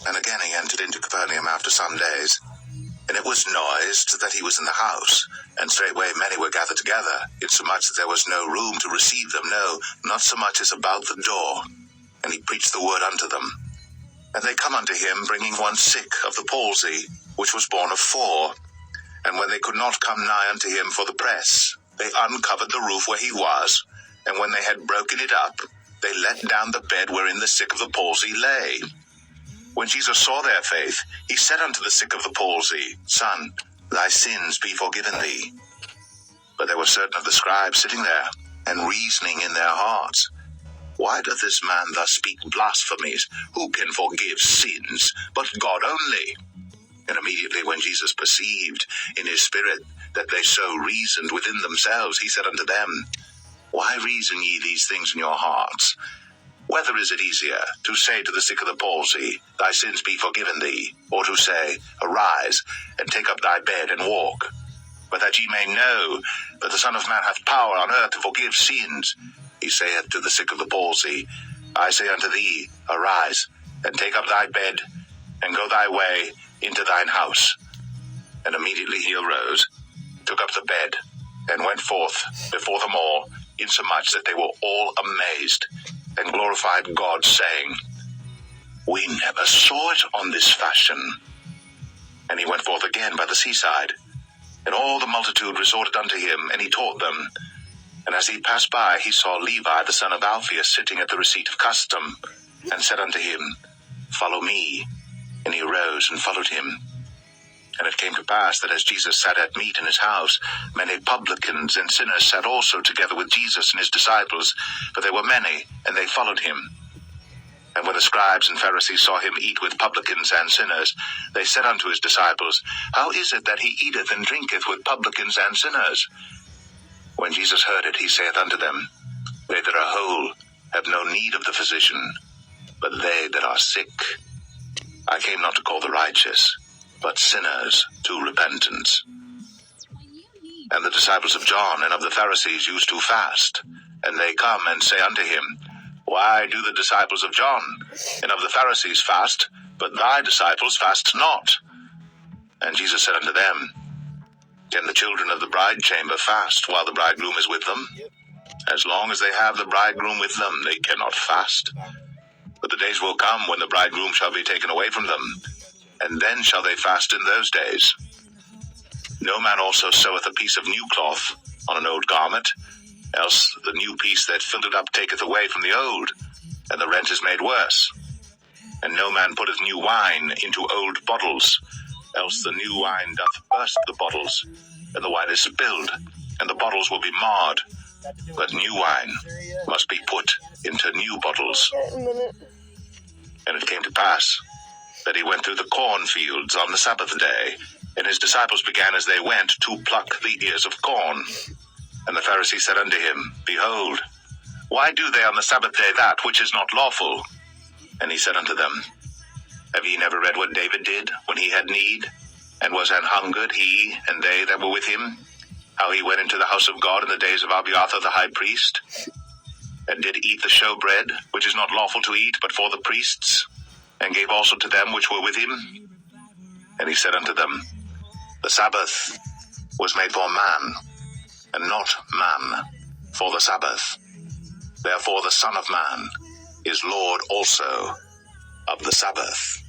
And again he entered into Capernaum after some days. And it was noised that he was in the house, and straightway many were gathered together, insomuch that there was no room to receive them, no, not so much as about the door. And he preached the word unto them. And they come unto him, bringing one sick of the palsy, which was born of 4. And when they could not come nigh unto him for the press, they uncovered the roof where he was, and when they had broken it up, they let down the bed wherein the sick of the palsy lay. When Jesus saw their faith, he said unto the sick of the palsy, Son, thy sins be forgiven thee. But there were certain of the scribes sitting there, and reasoning in their hearts, Why doth this man thus speak blasphemies? Who can forgive sins but God only? And immediately when Jesus perceived in his spirit that they so reasoned within themselves, he said unto them, Why reason ye these things in your hearts? Whether is it easier to say to the sick of the palsy, Thy sins be forgiven thee, or to say, Arise, and take up thy bed and walk? But that ye may know that the Son of Man hath power on earth to forgive sins, he saith to the sick of the palsy, I say unto thee, Arise, and take up thy bed, and go thy way into thine house. And immediately he arose, took up the bed, and went forth before them all, insomuch that they were all amazed, and glorified God, saying, We never saw it on this fashion. And he went forth again by the seaside, and all the multitude resorted unto him, and he taught them. And as he passed by, he saw Levi the son of Alphaeus sitting at the receipt of custom, and said unto him, Follow me. And he arose and followed him. And it came to pass that as Jesus sat at meat in his house, many publicans and sinners sat also together with Jesus and his disciples, for there were many, and they followed him. And when the scribes and Pharisees saw him eat with publicans and sinners, they said unto his disciples, How is it that he eateth and drinketh with publicans and sinners? When Jesus heard it, he saith unto them, They that are whole have no need of the physician, but they that are sick. I came not to call the righteous, but sinners to repentance. And the disciples of John and of the Pharisees used to fast, and they come and say unto him, Why do the disciples of John and of the Pharisees fast, but thy disciples fast not? And Jesus said unto them, Can the children of the bride chamber fast while the bridegroom is with them? As long as they have the bridegroom with them, they cannot fast. But the days will come when the bridegroom shall be taken away from them, and then shall they fast in those days. No man also seweth a piece of new cloth on an old garment, else the new piece that filled it up taketh away from the old, and the rent is made worse. And no man putteth new wine into old bottles, else the new wine doth burst the bottles, and the wine is spilled, and the bottles will be marred. But new wine must be put into new bottles. And it came to pass that he went through the cornfields on the Sabbath day, and his disciples began as they went to pluck the ears of corn. And the Pharisees said unto him, Behold, why do they on the Sabbath day that which is not lawful? And he said unto them, Have ye never read what David did when he had need, and was an hungered, he and they that were with him? How he went into the house of God in the days of Abiathar the high priest, and did eat the showbread, which is not lawful to eat, but for the priests, and gave also to them which were with him? And he said unto them, The Sabbath was made for man, and not man for the Sabbath. Therefore the Son of Man is Lord also of the Sabbath.